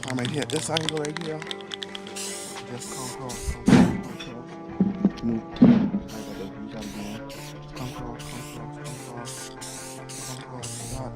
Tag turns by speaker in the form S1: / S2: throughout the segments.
S1: I might hit this angle right here. Just come across. Move. I got the beat up there. Come across. That.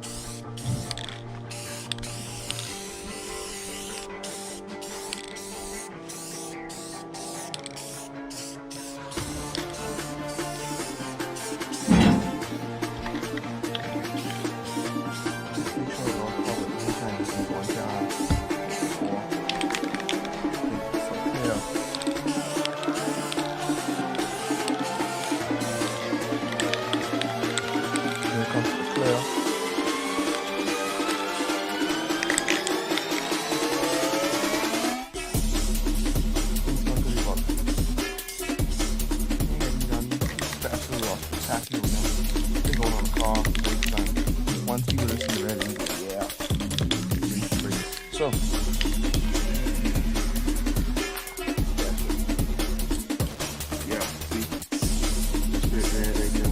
S1: Once you get this ready, yeah. So, yeah, see, just there you go.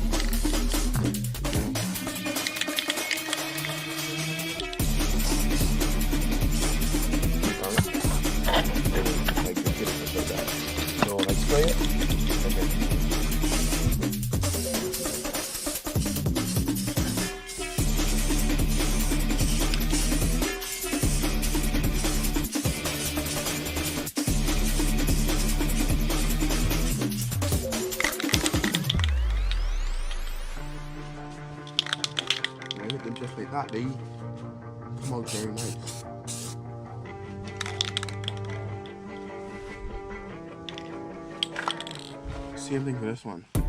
S1: So, like spray it, and then hit them just like that, they come out very nice. Same thing for this one. You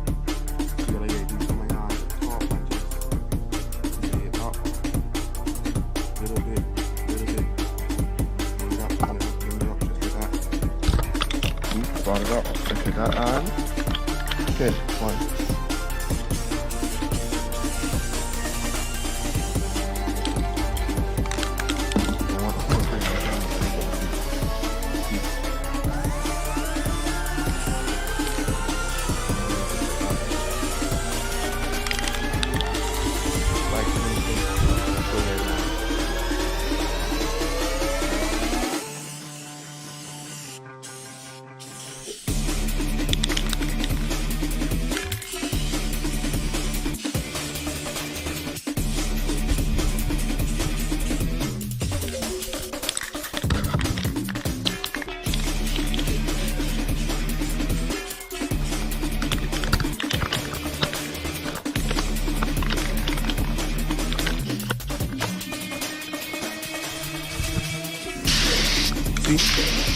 S1: gotta get do something on the top and just lay it up. Little bit. Bring it up just like that. Brought it up, look at that on. Good, one. See?